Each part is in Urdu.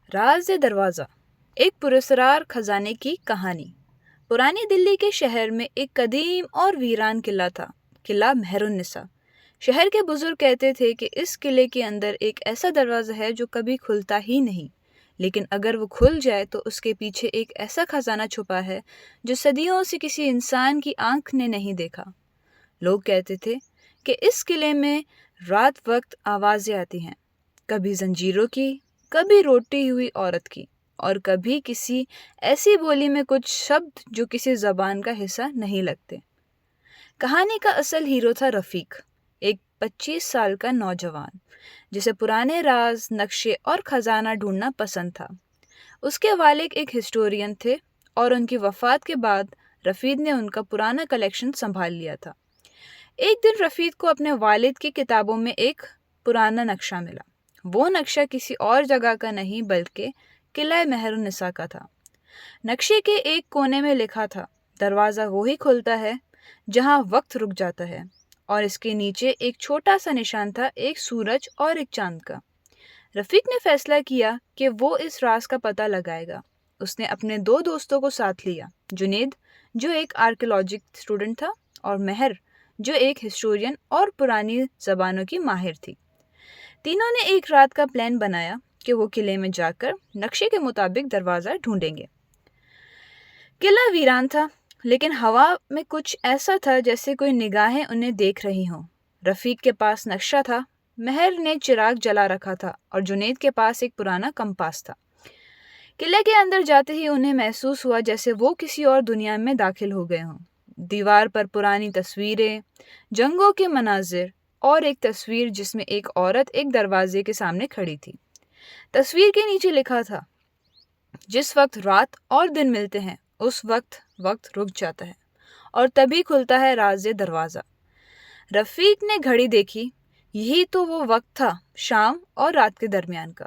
راز دروازہ، ایک پراسرار خزانے کی کہانی۔ پرانی دلی کے شہر میں ایک قدیم اور ویران قلعہ تھا، قلعہ مہر النساء۔ شہر کے بزرگ کہتے تھے کہ اس قلعے کے اندر ایک ایسا دروازہ ہے جو کبھی کھلتا ہی نہیں، لیکن اگر وہ کھل جائے تو اس کے پیچھے ایک ایسا خزانہ چھپا ہے جو صدیوں سے کسی انسان کی آنکھ نے نہیں دیکھا۔ لوگ کہتے تھے کہ اس قلعے میں رات وقت آوازیں آتی ہیں، کبھی زنجیروں کی، کبھی روتی ہوئی عورت کی، اور کبھی کسی ایسی بولی میں کچھ شبد جو کسی زبان کا حصہ نہیں لگتے۔ کہانی کا اصل ہیرو تھا رفیق، ایک 25 سال کا نوجوان جسے پرانے راز، نقشے اور خزانہ ڈھونڈنا پسند تھا۔ اس کے والد ایک ہسٹورین تھے اور ان کی وفات کے بعد رفیق نے ان کا پرانا کلیکشن سنبھال لیا تھا۔ ایک دن رفیق کو اپنے والد کی کتابوں میں ایک پرانا نقشہ ملا۔ وہ نقشہ کسی اور جگہ کا نہیں بلکہ قلعہ مہر النساء کا تھا۔ نقشے کے ایک کونے میں لکھا تھا، دروازہ وہی کھلتا ہے جہاں وقت رک جاتا ہے، اور اس کے نیچے ایک چھوٹا سا نشان تھا، ایک سورج اور ایک چاند کا۔ رفیق نے فیصلہ کیا کہ وہ اس راز کا پتہ لگائے گا۔ اس نے اپنے 2 دوستوں کو ساتھ لیا، جنید جو ایک آرکیولوجی اسٹوڈنٹ تھا اور مہر جو ایک ہسٹورین اور پرانی زبانوں کی ماہر تھی۔ تینوں نے ایک رات کا پلان بنایا کہ وہ قلعے میں جا کر نقشے کے مطابق دروازہ ڈھونڈیں گے۔ قلعہ ویران تھا، لیکن ہوا میں کچھ ایسا تھا جیسے کوئی نگاہیں انہیں دیکھ رہی ہوں۔ رفیق کے پاس نقشہ تھا، مہر نے چراغ جلا رکھا تھا اور جنید کے پاس ایک پرانا کمپاس تھا۔ قلعے کے اندر جاتے ہی انہیں محسوس ہوا جیسے وہ کسی اور دنیا میں داخل ہو گئے ہوں۔ دیوار پر پرانی تصویریں، جنگوں کے مناظر اور ایک تصویر جس میں ایک عورت ایک دروازے کے سامنے کھڑی تھی۔ تصویر کے نیچے لکھا تھا، جس وقت رات اور دن ملتے ہیں اس وقت رک جاتا ہے اور تبھی کھلتا ہے راز دروازہ۔ رفیق نے گھڑی دیکھی، یہی تو وہ وقت تھا، شام اور رات کے درمیان کا۔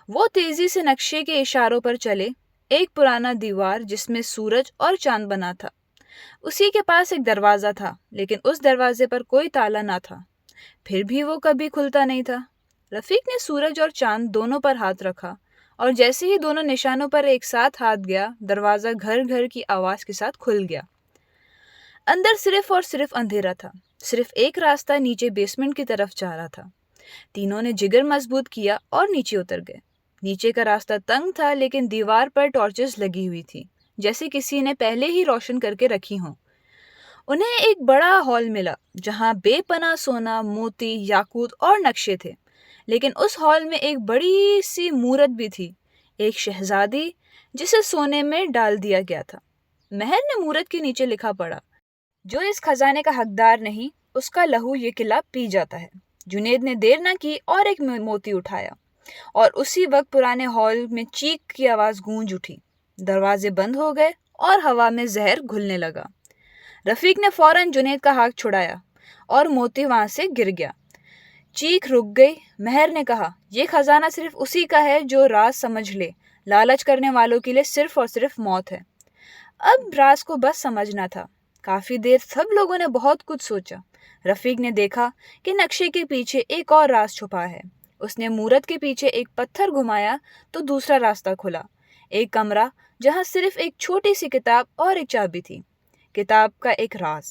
وہ تیزی سے نقشے کے اشاروں پر چلے۔ ایک پرانا دیوار جس میں سورج اور چاند بنا تھا، اسی کے پاس ایک دروازہ تھا، لیکن اس دروازے پر کوئی تالا نہ تھا، پھر بھی وہ کبھی کھلتا نہیں تھا۔ رفیق نے سورج اور چاند دونوں پر ہاتھ رکھا، اور جیسے ہی دونوں نشانوں پر ایک ساتھ ہاتھ گیا، دروازہ گھر گھر کی آواز کے ساتھ کھل گیا۔ اندر صرف اور صرف اندھیرا تھا، صرف ایک راستہ نیچے بیسمنٹ کی طرف جا رہا تھا۔ تینوں نے جگر مضبوط کیا اور نیچے اتر گئے۔ نیچے کا راستہ تنگ تھا، لیکن دیوار پر ٹارچز لگی ہوئی تھی، جیسے کسی نے پہلے ہی روشن کر کے رکھی ہوں۔ انہیں ایک بڑا ہال ملا جہاں بے پناہ سونا، موتی، یاقوت اور نقشے تھے، لیکن اس ہال میں ایک بڑی سی مورت بھی تھی، ایک شہزادی جسے سونے میں ڈال دیا گیا تھا۔ مہر نے مورت کے نیچے لکھا پڑھا، جو اس خزانے کا حقدار نہیں، اس کا لہو یہ قلعہ پی جاتا ہے۔ جنید نے دیر نہ کی اور ایک موتی اٹھایا، اور اسی وقت پرانے ہال میں چیخ کی آواز گونج اٹھی، دروازے بند ہو گئے اور ہوا میں زہر گھلنے لگا۔ رفیق نے فوراً جنید کا ہاتھ چھڑایا اور موتی وہاں سے گر گیا۔ چیخ رک گئی۔ مہر نے کہا، یہ خزانہ صرف اسی کا ہے جو راز سمجھ لے، لالچ کرنے والوں کے لیے صرف اور صرف موت ہے۔ اب راز کو بس سمجھنا تھا۔ کافی دیر سب لوگوں نے بہت کچھ سوچا۔ رفیق نے دیکھا کہ نقشے کے پیچھے ایک اور راز چھپا ہے۔ اس نے مورت کے پیچھے ایک پتھر گھمایا تو دوسرا راستہ کھلا، ایک کمرہ جہاں صرف ایک چھوٹی سی کتاب اور ایک چابی تھی۔ کتاب کا ایک راز،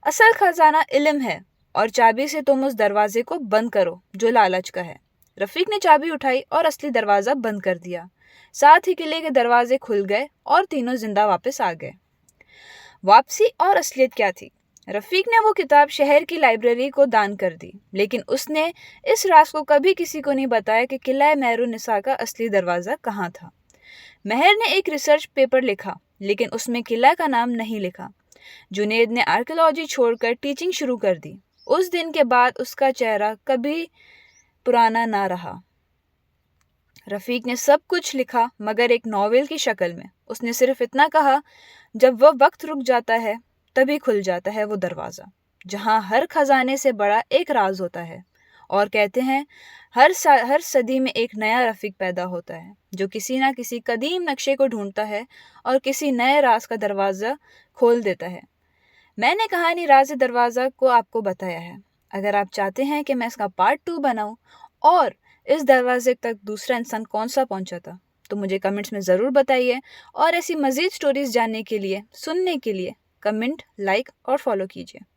اصل خزانہ علم ہے، اور چابی سے تم اس دروازے کو بند کرو جو لالچ کا ہے۔ رفیق نے چابی اٹھائی اور اصلی دروازہ بند کر دیا، ساتھ ہی قلعے کے دروازے کھل گئے اور تینوں زندہ واپس آ گئے۔ واپسی اور اصلیت کیا تھی؟ رفیق نے وہ کتاب شہر کی لائبریری کو دان کر دی، لیکن اس نے اس راز کو کبھی کسی کو نہیں بتایا کہ قلعہ مہر النساء کا اصلی دروازہ کہاں تھا۔ مہر نے ایک ریسرچ پیپر لکھا، لیکن اس میں قلعہ کا نام نہیں لکھا۔ جنید نے آرکیولوجی چھوڑ کر ٹیچنگ شروع کر دی۔ اس دن کے بعد اس کا چہرہ کبھی پرانا نہ رہا۔ رفیق نے سب کچھ لکھا، مگر ایک ناول کی شکل میں۔ اس نے صرف اتنا کہا، جب وہ وقت رک جاتا ہے تبھی کھل جاتا ہے وہ دروازہ جہاں ہر خزانے سے بڑا ایک راز ہوتا ہے، اور کہتے ہیں ہر صدی میں ایک نیا رفیق پیدا ہوتا ہے جو کسی نہ کسی قدیم نقشے کو ڈھونڈتا ہے اور کسی نئے راز کا دروازہ کھول دیتا ہے۔ میں نے کہانی راز دروازہ کو آپ کو بتایا ہے۔ اگر آپ چاہتے ہیں کہ میں اس کا پارٹ 2 بناؤں اور اس دروازے تک دوسرا انسان کون سا پہنچا تھا؟ تو مجھے کمنٹس میں ضرور بتائیے، اور ایسی مزید سٹوریز جاننے کے لیے، سننے کے لیے کمنٹ، لائک اور فالو کیجیے۔